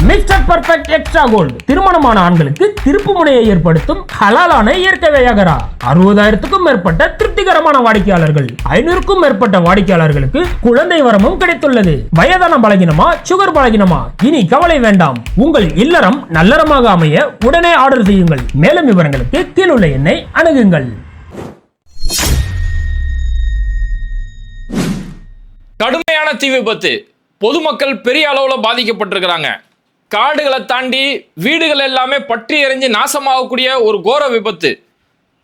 Mister perfect extra gold திருமணமான ஆண்களுக்கு திருப்பு முனையை ஏற்படுத்தும் ஹலாலான இயற்கை வியாகரா. 60,000க்கும் மேற்பட்ட திருப்திகரமான வாடிக்கையாளர்கள், 500க்கும் மேற்பட்ட வாடிக்கையாளர்களுக்கு குழந்தை வரமும் கிடைத்துள்ளது. வயதான பலகினமா, சுகர் பலகினமா, இனி கவலை வேண்டாம். உங்கள் இல்லறம் நல்லறமாக அமைய உடனே ஆர்டர் செய்யுங்கள். மேலும் விவரங்களுக்கு கீழுள்ள எண்ணை அணுகுங்கள். கடுமையான தீ விபத்து, பொதுமக்கள் பெரிய அளவுல பாதிக்கப்பட்டிருக்கிறாங்க. காடுகளை தாண்டி வீடுகள் எல்லாமே பற்றி எரிஞ்சு நாசமாகக்கூடிய ஒரு கோர விபத்து.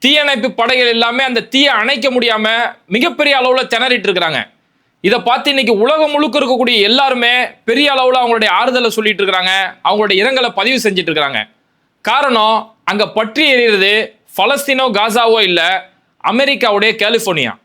தீயணைப்பு படைகள் எல்லாமே அந்த தீயை அணைக்க முடியாம மிகப்பெரிய அளவுல திணறிட்டு இருக்கிறாங்க. இதை பார்த்து இன்னைக்கு உலகம் முழுக்க இருக்கக்கூடிய எல்லாருமே பெரிய அளவுல அவங்களுடைய ஆறுதலை சொல்லிட்டு இருக்கிறாங்க, அவங்களுடைய இரங்கலை பதிவு செஞ்சுட்டு இருக்கிறாங்க. காரணம், அங்க பற்றி எறிகிறது பலஸ்தீனோ காசாவோ இல்ல, அமெரிக்காவுடைய கலிபோர்னியா.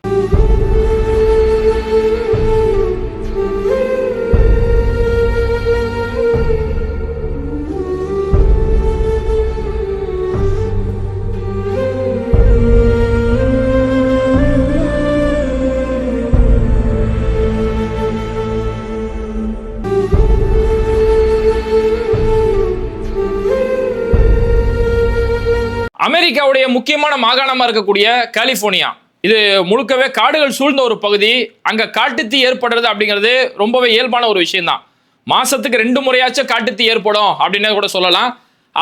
அமெரிக்காவுடைய முக்கியமான மாகாணமா இருக்கக்கூடிய கலிபோர்னியா, இது முழுக்கவே காடுகள் சூழ்ந்த ஒரு பகுதி. அங்க காட்டுத்தீ ஏற்படுறது அப்படிங்கிறது ரொம்பவே இயல்பான ஒரு விஷயம் தான். மாசத்துக்கு 2 முறையாச்சும் காட்டுத்தீ ஏற்படும் அப்படின்னு கூட சொல்லலாம்.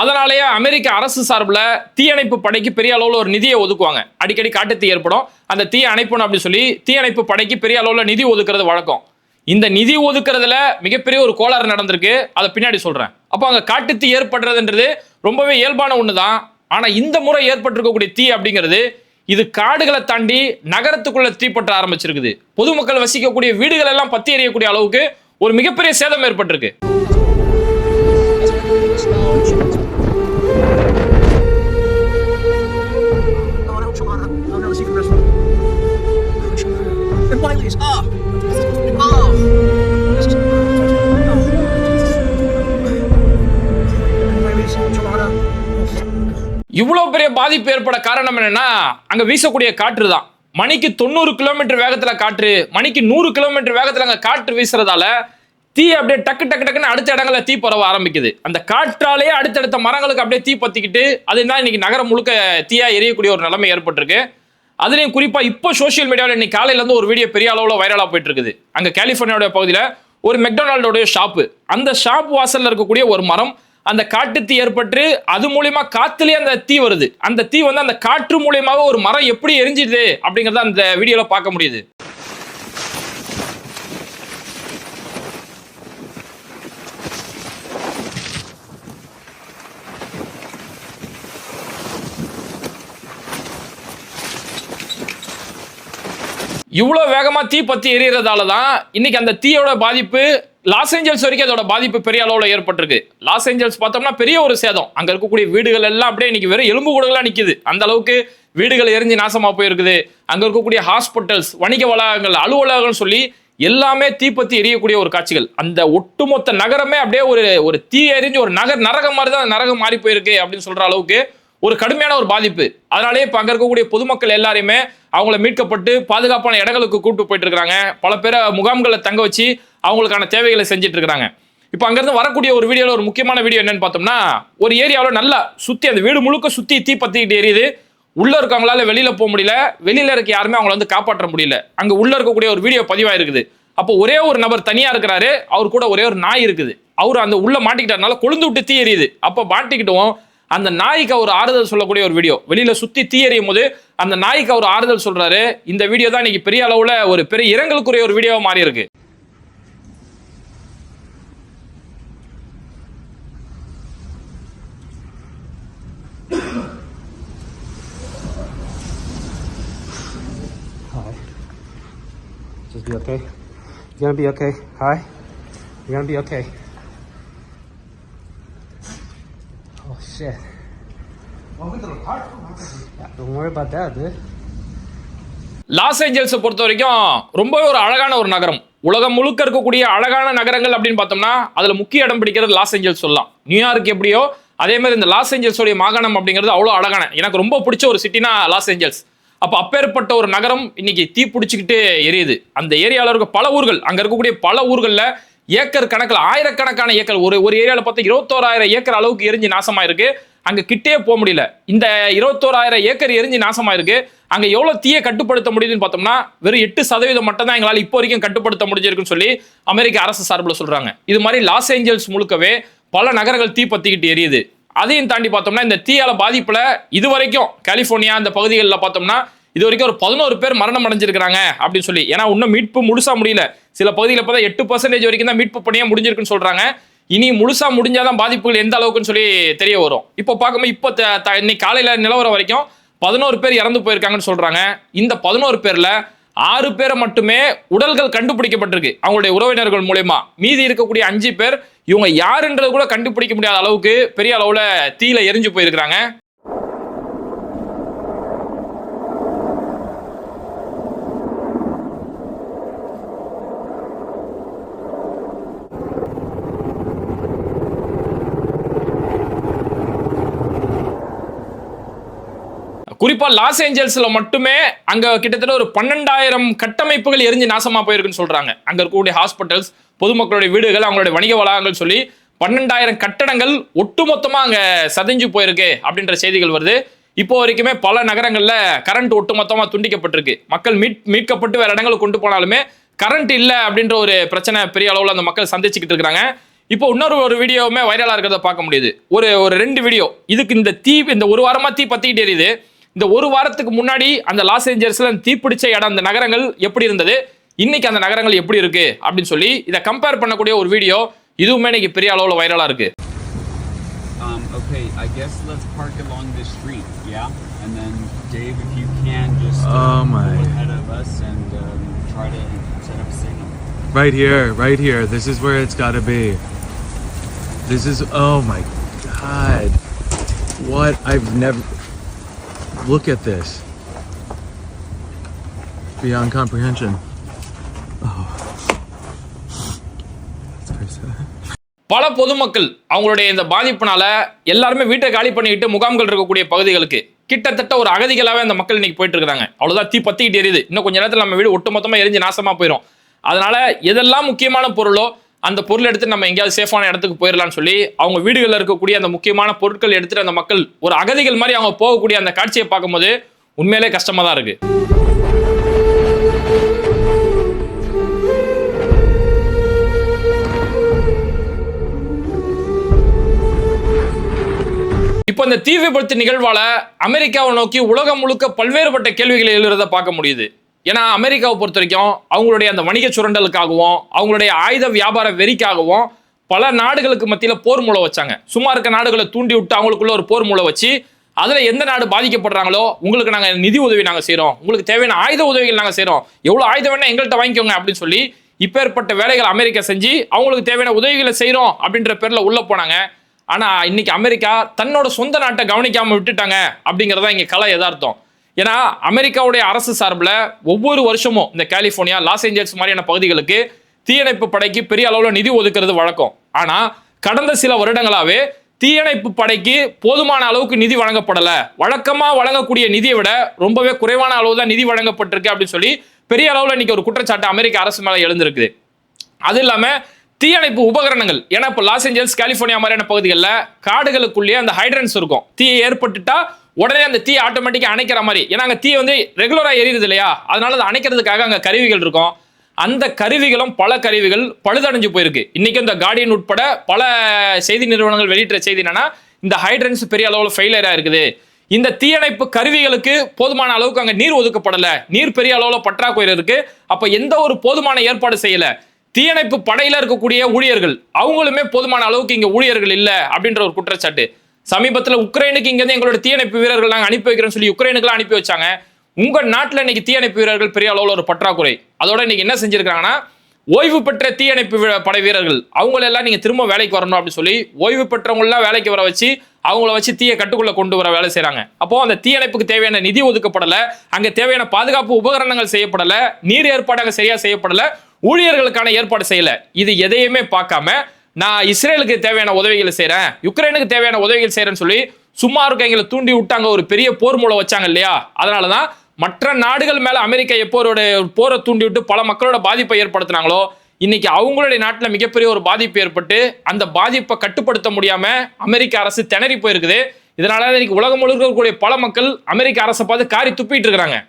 அதனாலேயே அமெரிக்க அரசு சார்பில் தீயணைப்பு படைக்கு பெரிய அளவில் ஒரு நிதியை ஒதுக்குவாங்க. அடிக்கடி காட்டுத்தீ ஏற்படும், அந்த தீயை அணைப்பணும் அப்படின்னு சொல்லி தீயணைப்பு படைக்கு பெரிய அளவில் நிதி ஒதுக்குறது வழக்கம். இந்த நிதி ஒதுக்குறதுல மிகப்பெரிய ஒரு கோளாறு நடந்திருக்கு, அதை பின்னாடி சொல்றேன். அப்போ அங்க காட்டுத்தீ ஏற்படுறதுன்றது ரொம்பவே இயல்பான ஒன்று தான். ஆனா இந்த முறை ஏற்பட்டிருக்கக்கூடிய தீ அப்படிங்கிறது இது காடுகளை தாண்டி நகரத்துக்குள்ள தீப்பற்ற ஆரம்பிச்சிருக்குது. பொதுமக்கள் வசிக்கக்கூடிய வீடுகள் எல்லாம் பத்தி எறியக்கூடிய அளவுக்கு ஒரு மிகப்பெரிய சேதம் ஏற்பட்டிருக்கு. இவ்வளவு பெரிய பாதிப்பு ஏற்பட காரணம் என்னன்னா, அங்க வீசக்கூடிய காற்று தான். மணிக்கு 90 கிலோமீட்டர் வேகத்துல காற்று, மணிக்கு 100 கிலோமீட்டர் வேகத்துல அங்க காற்று வீசுறதால தீ அப்படியே டக்கு டக்கு டக்குன்னு அடுத்த இடங்கள்ல தீ பரவ ஆரம்பிக்குது. அந்த காற்றாலேயே அடுத்தடுத்த மரங்களுக்கு அப்படியே தீ பத்திக்கிட்டு அதுதான் இன்னைக்கு நகரம் முழுக்க தீயா எரியக்கூடிய ஒரு நிலைமை ஏற்பட்டிருக்கு. அதுலயும் குறிப்பா இப்போ சோசியல் மீடியாவில் இன்னைக்கு காலையில இருந்து ஒரு வீடியோ பெரிய அளவுல வைரலா போயிட்டு இருக்குது. அங்க கலிபோர்னியாவுடைய பகுதியில ஒரு மெக்டொனால்டோடைய ஷாப்பு, அந்த ஷாப் வாசல்ல இருக்கக்கூடிய ஒரு மரம் அந்த காட்டு தீ ஏற்பட்டு அது மூலியமா காத்துலயே அந்த தீ வருது. அந்த தீ வந்து அந்த காற்று மூலியமாக ஒரு மரம் எப்படி எரிஞ்சிடுது அப்படிங்கறத அந்த வீடியோல பார்க்க முடியுது. இவ்வளவு வேகமா தீ பத்தி எரியறதால தான் இன்னைக்கு அந்த தீயோட பாதிப்பு லாஸ் ஏஞ்சல்ஸ் வரைக்கும் அதோட பாதிப்பு பெரிய அளவுல ஏற்பட்டிருக்கு. லாஸ் ஏஞ்சல்ஸ் பார்த்தோம்னா பெரிய ஒரு சேதம். அங்க இருக்கக்கூடிய வீடுகள் எல்லாம் அப்படியே இன்னைக்கு வெறும் எலும்பு கூடுகளா நிக்குது. அந்த அளவுக்கு வீடுகள் எரிஞ்சு நாசமா போயிருக்குது. அங்க இருக்கக்கூடிய ஹாஸ்பிட்டல்ஸ், வணிக வளாகங்கள், அலுவலகங்கள் சொல்லி எல்லாமே தீப்பத்தி எரியக்கூடிய ஒரு காட்சிகள். அந்த ஒட்டுமொத்த நகரமே அப்படியே ஒரு தீ எரிஞ்சு ஒரு நரகம் மாதிரி தான் நரகம் மாறி போயிருக்கு அப்படின்னு சொல்ற அளவுக்கு ஒரு கடுமையான ஒரு பாதிப்பு. அதனாலேயே இப்ப அங்க இருக்கக்கூடிய பொதுமக்கள் எல்லாரையுமே அவங்கள மீட்கப்பட்டு பாதுகாப்பான இடங்களுக்கு கூப்பிட்டு போயிட்டு இருக்காங்க. பல பேரை முகாம்களை தங்க வச்சு அவங்களுக்கான தேவைகளை செஞ்சுட்டு இருக்காங்க. இப்போ அங்கிருந்து வரக்கூடிய ஒரு வீடியோல ஒரு முக்கியமான வீடியோ என்னன்னு பார்த்தோம்னா, ஒரு ஏரியாவில் நல்லா சுத்தி அந்த வீடு முழுக்க சுத்தி தீ பத்திக்கிட்டு எரியுது. உள்ள இருக்கவங்களால வெளியில போக முடியல, வெளியில இருக்க யாருமே அவங்கள வந்து காப்பாற்ற முடியல. அங்க உள்ள இருக்கக்கூடிய ஒரு வீடியோ பதிவாயிருக்குது. அப்போ ஒரே ஒரு நபர் தனியா இருக்கிறாரு, அவர் கூட ஒரே ஒரு நாய் இருக்குது. அவர் அந்த உள்ள மாட்டிக்கிட்டதுனால கொழுந்து விட்டு தீ எரியுது. அப்போ மாட்டிக்கிட்டோம் அந்த நாய்க்கு ஒரு ஆறுதல் சொல்லக்கூடிய ஒரு வீடியோ. வெளியில சுத்தி தீ எறியும் போது அந்த நாய்க்கு ஒரு ஆறுதல் சொல்றாரு. இந்த வீடியோ தான் இன்னைக்கு பெரிய அளவுல ஒரு பெரிய இரங்கலுக்குரிய ஒரு வீடியோவா மாறி இருக்கு. Just be okay. You're gonna be okay. Hi. You're gonna be okay. Oh shit. Don't worry about that, dude. Los Angeles பொறுத்த வரைக்கும் ரொம்பவே ஒரு அழகான ஒரு நகரம். உலகம் முழுக்க இருக்கக்கூடிய அழகான நகரங்கள் அப்படின்னு பார்த்தோம்னா அதுல முக்கிய இடம் பிடிக்கிறது லாஸ் ஏஞ்சல்ஸ் சொல்லலாம். நியூயார்க் எப்படியோ அதே மாதிரி இந்த லாஸ் ஏஞ்சல்ஸோடைய மாகாணம் அப்படிங்கிறது அவ்வளோ அழகான, எனக்கு ரொம்ப பிடிச்ச ஒரு சிட்டினா லாஸ் ஏஞ்சல்ஸ். அப்போ அப்பேற்பட்ட ஒரு நகரம் இன்னைக்கு தீ பிடிச்சிக்கிட்டு எரியுது. அந்த ஏரியாவில் இருக்க பல ஊர்கள், அங்கே இருக்கக்கூடிய பல ஊர்களில் ஏக்கர் கணக்கில் ஆயிரக்கணக்கான ஏக்கர் ஒரு ஏரியாவில் பார்த்தா 21,000 ஏக்கர் அளவுக்கு எரிஞ்சு நாசமா இருக்கு. அங்க கிட்டே போக முடியல. இந்த 21,000 ஏக்கர் எரிஞ்சு நாசமா இருக்கு. அங்க எவ்வளவு தீயை கட்டுப்படுத்த முடியுதுன்னு பார்த்தோம்னா வெறும் 8% மட்டும் தான் எங்களால் இப்போ வரைக்கும் கட்டுப்படுத்த முடிஞ்சிருக்குன்னு சொல்லி அமெரிக்க அரசு சார்பில் சொல்றாங்க. இது மாதிரி லாஸ் ஏஞ்சல்ஸ் முழுக்கவே பல நகரங்கள் தீ பத்திக்கிட்டு எரியுது. அதையும் தாண்டி பார்த்தோம்னா இந்த தீயால பாதிப்புல இதுவரைக்கும் கலிபோர்னியா அந்த பகுதிகளில் பார்த்தோம்னா இது வரைக்கும் ஒரு 11 பேர் மரணம் அடைஞ்சிருக்காங்க அப்படின்னு சொல்லி. ஏன்னா இன்னும் மீட்பு முழுசா முடியல. சில பகுதியில் பார்த்தா 8% வரைக்கும் தான் மீட்பு பணியா முடிஞ்சிருக்குன்னு சொல்றாங்க. இனி முழுசா முடிஞ்சாதான் பாதிப்புகள் எந்த அளவுக்குன்னு சொல்லி தெரிய வரும். இப்போ பார்க்கும்போது இப்போ இன்னைக்கு காலையில நிலவரம் வரைக்கும் 11 பேர் இறந்து போயிருக்காங்கன்னு சொல்றாங்க. இந்த 11 பேர்ல 6 பேரை மட்டுமே உடல்கள் கண்டுபிடிக்கப்பட்டிருக்கு அவங்களுடைய உறவினர்கள் மூலமா. மீதி இருக்கக்கூடிய 5 பேர் இவங்க யாருன்றது கூட கண்டுபிடிக்க முடியாத அளவுக்கு பெரிய அளவுல தீயில எரிஞ்சு போயிருக்காங்க. குறிப்பா லாஸ் ஏஞ்சல்ஸ்ல மட்டுமே அங்க கிட்டத்தட்ட ஒரு 12,000 கட்டமைப்புகள் எரிஞ்சு நாசமா போயிருக்குன்னு சொல்றாங்க. அங்க இருக்கக்கூடிய ஹாஸ்பிட்டல்ஸ், பொதுமக்களுடைய வீடுகள், அவங்களுடைய வணிக வளாகங்கள் சொல்லி 12,000 கட்டடங்கள் ஒட்டுமொத்தமா அங்க சதைஞ்சு போயிருக்கு அப்படின்ற செய்திகள் வருது. இப்போ வரைக்குமே பல நகரங்கள்ல கரண்ட் ஒட்டுமொத்தமா துண்டிக்கப்பட்டிருக்கு. மக்கள் மீட்கப்பட்டு வேற இடங்களுக்கு கொண்டு போனாலுமே கரண்ட் இல்ல அப்படின்ற ஒரு பிரச்சனை பெரிய அளவுல அந்த மக்கள் சந்திச்சுக்கிட்டு இருக்காங்க. இப்போ இன்னொரு வீடியோவுமே வைரலா இருக்கிறத பார்க்க முடியுது. ஒரு 2 வீடியோ. இதுக்கு இந்த ஒரு வாரமா தீ பத்திக்கிட்டு எரியுது. இந்த ஒரு வாரத்துக்கு முன்னாடி அந்த லாஸ் ஏஞ்சல்ஸ்ல தீப்பிடிச்ச இடம், அந்த நகரங்கள் எப்படி இருந்தது, இன்னைக்கு அந்த நகரங்கள் எப்படி இருக்கு அப்படின்னு சொல்லி இதை கம்பேர் பண்ணக்கூடிய ஒரு வீடியோ இதுவுமே இன்னைக்கு பெரிய அளவுல வைரலா இருக்கு. Okay, I guess let's park along this street, yeah? And then Dave, if you can just go ahead of us and try to set up a signal. Right here. This is where it's got to be. This is, oh my God. What? I've never, look at this. Beyond comprehension. Oh. That's very sad. பல பொதுமக்கள் அவங்களுடைய இந்த பாதிப்புனால எல்லாருமே வீட்டை காலி பண்ணிக்கிட்டு முகாம்கள் இருக்கக்கூடிய பகுதிகளுக்கு கிட்டத்தட்ட ஒரு அகதிகளாவே அந்த மக்கள் இன்னைக்கு போயிட்டு இருக்காங்க. அவ்வளவுதான், தீ பத்திக்கிட்டு எரியுது. இன்னும் கொஞ்ச நேரத்தில் நம்ம வீடு ஒட்டுமொத்தமா எரிஞ்சு நாசமா போயிடும். அதனால எதெல்லாம் முக்கியமான பொருளோ அந்த பொருள் எடுத்து நம்ம எங்கேயாவது சேஃபான இடத்துக்கு போயிடலாம்னு சொல்லி அவங்க வீடுகளில் இருக்கக்கூடிய அந்த முக்கியமான பொருட்கள் எடுத்துட்டு அந்த மக்கள் ஒரு அகதிகள் மாதிரி அவங்க போகக்கூடிய அந்த காட்சியை பார்க்கும்போது உண்மையிலே கஷ்டமா தான் இருக்கு. இப்போ இந்த தீ விபத்து நிகழ்வால அமெரிக்காவை நோக்கி உலகம் முழுக்க பல்வேறுபட்ட கேள்விகளை எழுறத பார்க்க முடியுது. ஏன்னா அமெரிக்காவை பொறுத்த வரைக்கும் அவங்களுடைய அந்த வணிக சுரண்டலுக்காகவும் அவங்களுடைய ஆயுத வியாபார வெறிக்காகவும் பல நாடுகளுக்கு மத்தியில போர் மூளை வச்சாங்க. சும்மா இருக்க நாடுகளை தூண்டி விட்டு அவங்களுக்குள்ள ஒரு போர் மூளை வச்சு அதுல எந்த நாடு பாதிக்கப்படுறாங்களோ உங்களுக்கு நாங்க நிதி உதவி நாங்க செய்யறோம், உங்களுக்கு தேவையான ஆயுத உதவிகள் நாங்க செய்யறோம், எவ்வளவு ஆயுதம் வேணா எங்கள்கிட்ட வாங்கிக்கோங்க அப்படின்னு சொல்லி இப்பேற்பட்ட வேலைகள் அமெரிக்கா செஞ்சு அவங்களுக்கு தேவையான உதவிகளை செய்யறோம் அப்படின்ற பேர்ல உள்ள போனாங்க. ஆனா இன்னைக்கு அமெரிக்கா தன்னோட சொந்த நாட்டை கவனிக்காம விட்டுட்டாங்க அப்படிங்கறதா இங்க கலை யதார்த்தம். ஏன்னா அமெரிக்காவுடைய அரசு சார்பில் ஒவ்வொரு வருஷமும் இந்த கலிபோர்னியா, லாஸ் ஏஞ்சல்ஸ் மாதிரியான பகுதிகளுக்கு தீயணைப்பு படைக்கு பெரிய அளவில் நிதி ஒதுக்குறது வழக்கம். ஆனா கடந்த சில வருடங்களாவே தீயணைப்பு படைக்கு போதுமான அளவுக்கு நிதி வழங்கப்படல. வழக்கமா வழங்கக்கூடிய நிதியை விட ரொம்பவே குறைவான அளவு தான் நிதி வழங்கப்பட்டிருக்கு அப்படின்னு சொல்லி பெரிய அளவில் இன்னைக்கு ஒரு குற்றச்சாட்டு அமெரிக்க அரசு மேல எழுந்திருக்குது. அது இல்லாம தீயணைப்பு உபகரணங்கள், ஏன்னா இப்போ லாஸ் ஏஞ்சல்ஸ், கலிபோர்னியா மாதிரியான பகுதிகளில் காடுகளுக்குள்ளேயே அந்த ஹைட்ரன்ஸ் இருக்கும். தீ ஏற்பட்டுட்டா உடனே அந்த தீ ஆட்டோமேட்டிக்கா அணைக்கிற மாதிரி. ஏன்னா அங்கே தீ ரெகுலரா எரியுது இல்லையா, அதனால அதை அணைக்கிறதுக்காக அங்கே கருவிகள் இருக்கும். அந்த கருவிகளும் பல கருவிகள் பழுதடைஞ்சு போயிருக்கு. இன்னைக்கு இந்த கார்டியன் உட்பட பல செய்தி நிறுவனங்கள் வெளியிட்ட செய்தி என்னன்னா இந்த ஹைட்ரன்ஸ் பெரிய அளவில் ஃபெயிலியரா இருக்குது. இந்த தீயணைப்பு கருவிகளுக்கு போதுமான அளவுக்கு அங்கே நீர் ஒதுக்கப்படல, நீர் பெரிய அளவில் பற்றாக்குறை இருக்கு. அப்ப எந்த ஒரு போதுமான ஏற்பாடு செய்யல. தீயணைப்பு படையில இருக்கக்கூடிய ஊழியர்கள் அவங்களுமே போதுமான அளவுக்கு இங்க ஊழியர்கள் இல்ல அப்படின்ற ஒரு குற்றச்சாட்டு. சமீபத்தில் உக்ரைனுக்கு இங்க எங்களோட தீயணைப்பு வீரர்கள் நாங்கள் அனுப்பி வைக்கிறோம்னு சொல்லி உக்ரைனுக்குலாம் அனுப்பி வச்சாங்க. உங்க நாட்டில் இன்னைக்கு தீயணைப்பு வீரர்கள் பெரிய அளவில் ஒரு பற்றாக்குறை. அதோட இன்னைக்கு என்ன செஞ்சிருக்காங்கன்னா ஓய்வு பெற்ற தீயணைப்பு படை வீரர்கள் அவங்களெல்லாம் நீங்க திரும்ப வேலைக்கு வரணும் அப்படின்னு சொல்லி ஓய்வு பெற்றவங்களெல்லாம் வேலைக்கு வர வச்சு அவங்கள வச்சு தீயை கட்டுக்குள்ள கொண்டு வர வேலை செய்யறாங்க. அப்போ அந்த தீயணைப்புக்கு தேவையான நிதி ஒதுக்கப்படல, அங்க தேவையான பாதுகாப்பு உபகரணங்கள் செய்யப்படல, நீர் ஏற்பாடு அங்க சரியா செய்யப்படல, ஊழியர்களுக்கான ஏற்பாடு செய்யல. இது எதையுமே பார்க்காம நான் இஸ்ரேலுக்கு தேவையான உதவிகளை செய்யறேன், யுக்ரைனுக்கு தேவையான உதவிகள் செய்யறேன்னு சொல்லி சும்மா இருக்கவங்களை தூண்டி விட்டாங்க, ஒரு பெரிய போர் மூளை வச்சாங்க இல்லையா. அதனாலதான் மற்ற நாடுகள் மேல அமெரிக்கா எப்போ ஒரு போரை தூண்டி விட்டு பல மக்களோட பாதிப்பை ஏற்படுத்தினாங்களோ இன்னைக்கு அவங்களுடைய நாட்டில் மிகப்பெரிய ஒரு பாதிப்பு ஏற்பட்டு அந்த பாதிப்பை கட்டுப்படுத்த முடியாம அமெரிக்க அரசு திணறி போயிருக்குது. இதனால இன்னைக்கு உலகம் முழுக்க இருக்கக்கூடிய பல மக்கள் அமெரிக்க அரசை பார்த்து காரி துப்பிட்டு இருக்கிறாங்க.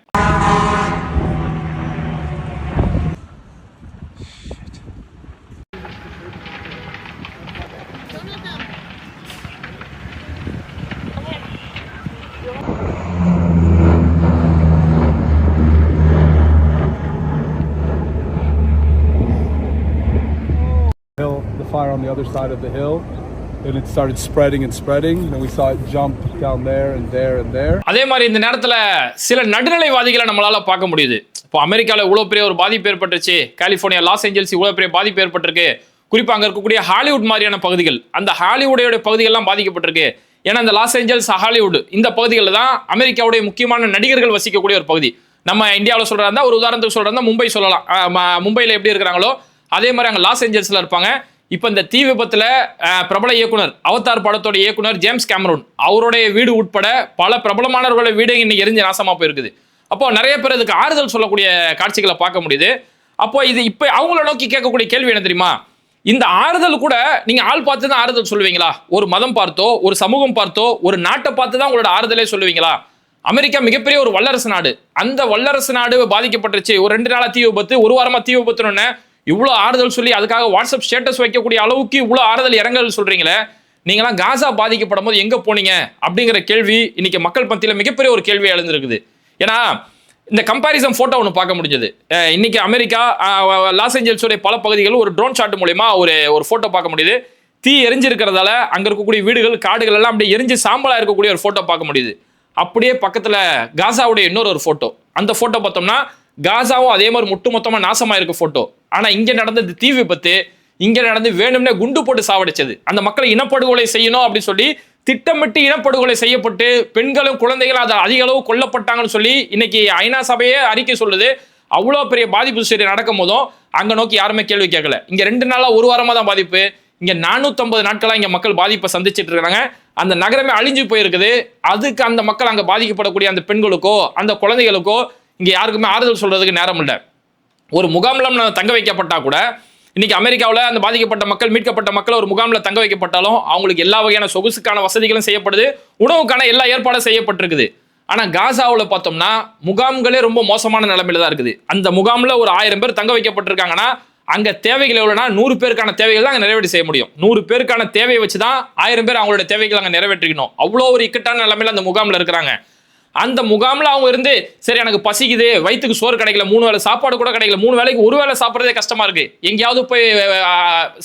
The fire on the other side of the hill, and it started spreading and spreading, and we saw it jump down there and there and there. அதே மாதிரி இந்த நேரத்துல சில நடுநிலைவாதிகளை நம்மளால பார்க்க முடியுது. இப்போ அமெரிக்காவில் இவ்வளவு பெரிய ஒரு பாதிப்பு ஏற்பட்டுச்சு, கலிபோர்னியா லாஸ் ஏஞ்சல்ஸ் இவ்வளவு பெரிய பாதிப்பு ஏற்பட்டிருக்கு, குறிப்பா அங்க இருக்கக்கூடிய ஹாலிவுட் மாதிரியான பகுதிகள், அந்த ஹாலிவுடைய பகுதிகள்லாம் பாதிக்கப்பட்டிருக்கு. ஏன்னா இந்த லாஸ் ஏஞ்சல்ஸ் ஹாலிவுட் இந்த பகுதிகளில் தான் அமெரிக்காவுடைய முக்கியமான நடிகர்கள் வசிக்கக்கூடிய ஒரு பகுதி. நம்ம இந்தியாவில் சொல்றதா ஒரு உதாரணத்துக்கு சொல்றதா மும்பை சொல்லலாம். மும்பையில் எப்படி இருக்கிறாங்களோ அதே மாதிரி அங்கே லாஸ் ஏஞ்சல்ஸ்ல இருப்பாங்க. இப்போ இந்த தீ விபத்துல பிரபல இயக்குனர் அவதார் படத்தோட இயக்குனர் ஜேம்ஸ் கேமரூன் அவருடைய வீடு உட்பட பல பிரபலமானவர்களுடைய வீடு இன்னைக்கு எரிஞ்சு நாசமா போயிருக்குது. அப்போ நிறைய பேர் இதுக்கு ஆறுதல் சொல்லக்கூடிய காட்சிகளை பார்க்க முடியுது. அப்போ இது இப்போ அவங்கள நோக்கி கேட்கக்கூடிய கேள்வி என்ன தெரியுமா? இந்த ஆறுதல் கூட நீங்க ஆள் பார்த்து தான் ஆறுதல் சொல்லுவீங்களா? ஒரு மதம் பார்த்தோ, ஒரு சமூகம் பார்த்தோ, ஒரு நாட்டை பார்த்து தான் உங்களோட ஆறுதலே சொல்லுவீங்களா? அமெரிக்கா மிகப்பெரிய ஒரு வல்லரசு நாடு. அந்த வல்லரசு நாடு பாதிக்கப்பட்டுருச்சு, ஒரு 2 நாளா தீ விபத்து, ஒரு வாரமா தீ விபத்துன்னு இவ்வளோ ஆறுதல் சொல்லி அதுக்காக வாட்ஸ்அப் ஸ்டேட்டஸ் வைக்கக்கூடிய அளவுக்கு இவ்வளோ ஆறுதல் இரங்கல் சொல்றீங்களே, நீங்களாம் காசா பாதிக்கப்படும் போது எங்க போனீங்க அப்படிங்கிற கேள்வி இன்னைக்கு மக்கள் மத்தியில் மிகப்பெரிய ஒரு கேள்வி எழுந்திருக்குது. ஏன்னா இந்த கம்பாரிசன் போட்டோ ஒன்று பார்க்க முடிஞ்சது. இன்னைக்கு அமெரிக்கா லாஸ் ஏஞ்சல்ஸோடைய பல பகுதிகள் ஒரு ட்ரோன் ஷாட் மூலமா ஒரு போட்டோ பார்க்க முடியுது. தீ எரிஞ்சிருக்கிறதால அங்க இருக்கக்கூடிய வீடுகள் காடுகள் எல்லாம் அப்படியே எரிஞ்சு சாம்பலா இருக்கக்கூடிய ஒரு போட்டோ பார்க்க முடியுது. அப்படியே பக்கத்துல காசாவுடைய இன்னொரு போட்டோ, அந்த போட்டோ பார்த்தோம்னா காசாவும் அதே மாதிரி ஒட்டுமொத்தமா நாசமா இருக்க போட்டோ. ஆனா இங்க நடந்தது தீ விபத்து, இங்க நடந்து வேணும்னே குண்டு போட்டு சாவடிச்சது. அந்த மக்களை இனப்படுகொலை செய்யணும் அப்படின்னு சொல்லி திட்டமிட்டு இனப்படுகொலை செய்யப்பட்டு பெண்களும் குழந்தைகளும் அதை அதிக அளவு கொல்லப்பட்டாங்கன்னு சொல்லி இன்னைக்கு ஐநா சபையே அறிக்கை சொல்லுது. அவ்வளோ பெரிய பாதிப்பு சரி நடக்கும் போதும் அங்க நோக்கி யாருமே கேள்வி கேட்கல. இங்க 2 நாளா ஒரு வாரமா தான் பாதிப்பு. இங்க 450 நாட்களா இங்க மக்கள் பாதிப்பை சந்திச்சுட்டு இருக்காங்க. அந்த நகரமே அழிஞ்சு போயிருக்குது. அதுக்கு அந்த மக்கள் அங்க பாதிக்கப்படக்கூடிய அந்த பெண்களுக்கோ அந்த குழந்தைகளுக்கோ இங்க யாருக்குமே ஆறுதல் சொல்றதுக்கு நேரம் இல்லை. ஒரு முகாம்ல தங்க வைக்கப்பட்டா கூட இன்னைக்கு அமெரிக்காவில் அந்த பாதிக்கப்பட்ட மக்கள் மீட்கப்பட்ட மக்கள் ஒரு முகாமில் தங்க வைக்கப்பட்டாலும் அவங்களுக்கு எல்லா வகையான சொகுசுக்கான வசதிகளும் செய்யப்படுது, உணவுக்கான எல்லா ஏற்பாடும் செய்யப்பட்டிருக்குது. ஆனால் காசாவில் பார்த்தோம்னா முகாம்களே ரொம்ப மோசமான நிலைமையில தான் இருக்குது. அந்த முகாமில் ஒரு 1000 பேர் தங்க வைக்கப்பட்டிருக்காங்கன்னா அங்கே தேவைகள் எவ்வளோனா 100 பேருக்கான தேவைகள் தான் அங்கே நிறைவேற்றி செய்ய முடியும். 100 பேருக்கான தேவையை வச்சு தான் 1000 பேர் அவங்களோட தேவைகள் அங்கே நிறைவேற்றிக்கணும். அவ்வளோ ஒரு இக்கட்டான நிலைமையில அந்த முகாமில் இருக்கிறாங்க. அந்த முகாமில் அவங்க இருந்து சரி எனக்கு பசிக்குது, வயிற்றுக்கு சோறு கிடைக்கல, 3 வேளை சாப்பாடு கூட கிடைக்கல, 3 வேளைக்கு ஒரு வேளை சாப்பிட்றதே கஷ்டமா இருக்கு, எங்கேயாவது போய்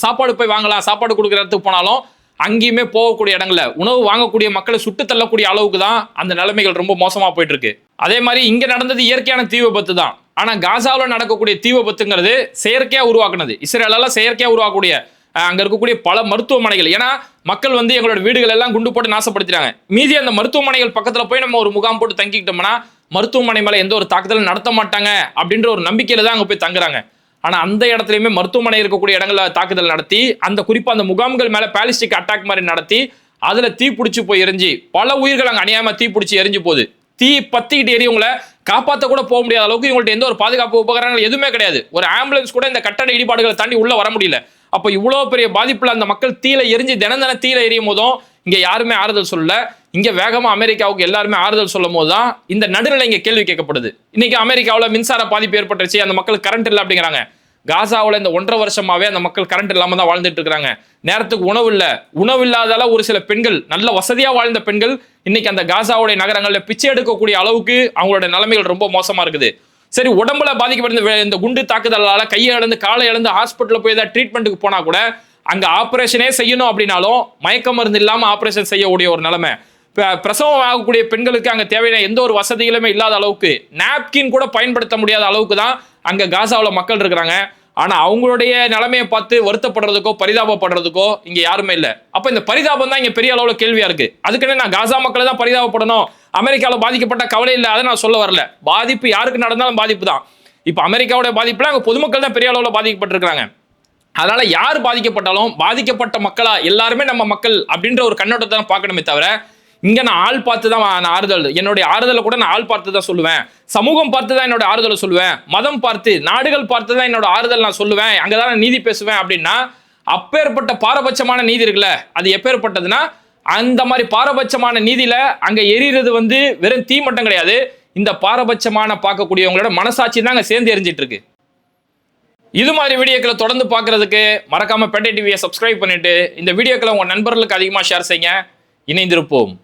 சாப்பாடு போய் வாங்கலாம், சாப்பாடு கொடுக்குற இடத்துக்கு போனாலும் அங்கேயுமே போகக்கூடிய இடங்கள்ல உணவு வாங்கக்கூடிய மக்களை சுட்டு தள்ளக்கூடிய அளவுக்கு தான் அந்த நிலைமைகள் ரொம்ப மோசமா போயிட்டு இருக்கு. அதே மாதிரி இங்க நடந்தது இயற்கையான தீ விபத்து தான். ஆனா காசாவில் நடக்கக்கூடிய தீ விபத்துங்கிறது செயற்கையா உருவாக்குனது. இஸ்ரேலால செயற்கையா உருவாக்கக்கூடிய அங்க இருக்கக்கூடிய பல மருத்துவமனைகள், ஏன்னா மக்கள் எங்களோட வீடுகள் எல்லாம் குண்டு போட்டு நாசப்படுத்திட்டாங்க. மீதி அந்த மருத்துவமனைகள் பக்கத்துல போய் நம்ம ஒரு முகாம் போட்டு தங்கிக்கிட்டோம்னா மருத்துவமனை மேல எந்த ஒரு தாக்குதலும் நடத்த மாட்டாங்க அப்படின்ற ஒரு நம்பிக்கையில தான் அங்க போய் தங்குறாங்க. ஆனா அந்த இடத்துலயுமே மருத்துவமனை இருக்கக்கூடிய இடங்கள்ல தாக்குதல் நடத்தி அந்த குறிப்பா அந்த முகாம்கள் மேல பாலிஸ்டிக் அட்டாக் மாதிரி நடத்தி அதுல தீ பிடிச்சி போய் எரிஞ்சு பல உயிர்கள் அங்க அநியாயமா தீ பிடிச்சி எரிஞ்சு போகுது. தீ பத்திக்கிட்டு எரியவங்களை காப்பாற்ற கூட போக முடியாத அளவுக்கு இவங்கள்ட்ட எந்த ஒரு பாதுகாப்பு உபகரணங்கள் எதுவுமே கிடையாது. ஒரு ஆம்புலன்ஸ் கூட இந்த கட்டட இடிபாடுகளை தாண்டி உள்ள வர முடியல. அப்போ இவ்வளவு பெரிய பாதிப்புல அந்த மக்கள் தீல எரிஞ்சு தினம் தீல எரியும் போதும் இங்க யாருமே ஆறுதல் சொல்லல. இங்க வேகமா அமெரிக்காவுக்கு எல்லாருமே ஆறுதல் சொல்லும் போதுதான் இந்த நடுநிலை இங்க கேள்வி கேட்கப்படுது. இன்னைக்கு அமெரிக்காவில் மின்சார பாதிப்பு ஏற்பட்டுருச்சு, அந்த மக்கள் கரண்ட் இல்லை அப்படிங்கிறாங்க. காசாவில் இந்த 1.5 வருஷமாவே அந்த மக்கள் கரண்ட் இல்லாம தான் வாழ்ந்துட்டு இருக்காங்க. நேரத்துக்கு உணவு இல்லை, உணவு இல்லாதால ஒரு சில பெண்கள், நல்ல வசதியா வாழ்ந்த பெண்கள் இன்னைக்கு அந்த காசாவுடைய நகரங்கள்ல பிச்சை எடுக்கக்கூடிய அளவுக்கு அவங்களோட நிலைமைகள் ரொம்ப மோசமா இருக்குது. சரி, உடம்புல பாதிக்கப்பட்ட இந்த குண்டு தாக்குதலால கையை இழந்து காலை இழந்து ஹாஸ்பிட்டல் போய் ஏதாவது ட்ரீட்மெண்ட்டுக்கு போனா கூட அங்க ஆபரேஷனே செய்யணும் அப்படின்னாலும் மயக்க மருந்து இல்லாம ஆபரேஷன் செய்யக்கூடிய ஒரு நிலைமை. பிரசவம் ஆகக்கூடிய பெண்களுக்கு அங்க தேவையான எந்த ஒரு வசதிகளுமே இல்லாத அளவுக்கு நாப்கின் கூட பயன்படுத்த முடியாத அளவுக்கு தான் அங்க காசாவில் மக்கள் இருக்கிறாங்க. ஆனா அவங்களுடைய நிலைமையை பார்த்து வருத்தப்படுறதுக்கோ பரிதாபப்படுறதுக்கோ இங்க யாருமே இல்லை. அப்ப இந்த பரிதாபம் தான் இங்க பெரிய அளவுல கேள்வியா இருக்கு. அதுக்குன்னு நான் காசா மக்களை தான் பரிதாபப்படணும், அமெரிக்காவில் பாதிக்கப்பட்ட கவலை இல்லை, அதை நான் சொல்ல வரல. பாதிப்பு யாருக்கு நடந்தாலும் பாதிப்பு தான். இப்ப அமெரிக்காவோட பாதிப்புல அங்க பொதுமக்கள் தான் பெரிய அளவுல பாதிக்கப்பட்டிருக்காங்க. அதனால யார் பாதிக்கப்பட்டாலும் பாதிக்கப்பட்ட மக்களா எல்லாருமே நம்ம மக்கள் அப்படின்ற ஒரு கண்ணோட்டத்தை தான் பார்க்கணுமே தவிர இங்க நான் ஆள் பார்த்து தான் நான் ஆறுதல், என்னுடைய ஆறுதலை கூட நான் ஆள் பார்த்து தான் சொல்லுவேன், சமூகம் பார்த்து தான் என்னோட ஆறுதலை சொல்லுவேன், மதம் பார்த்து நாடுகள் பார்த்து தான் என்னோட ஆறுதல் நான் சொல்லுவேன், அங்கதான் நான் நீதி பேசுவேன் அப்படின்னா அப்பேற்பட்ட பாரபட்சமான நீதி இருக்குல்ல, அது எப்பேற்பட்டதுன்னா அந்த மாதிரி பாரபட்சமான நீதியில அங்க எரியிறது வந்து வெறும் தீ மட்டும் கிடையாது, இந்த பாரபட்சமான பார்க்கக்கூடியவங்களோட மனசாட்சி தான் அங்க சேர்ந்து எரிஞ்சிட்டு இருக்கு. இது மாதிரி வீடியோக்களை தொடர்ந்து பார்க்கறதுக்கு மறக்காம பேட்டை டிவியை சப்ஸ்கிரைப் பண்ணிட்டு இந்த வீடியோக்களை உங்க நண்பர்களுக்கு அதிகமா ஷேர் செய்யுங்க. இணைந்திருப்போம்.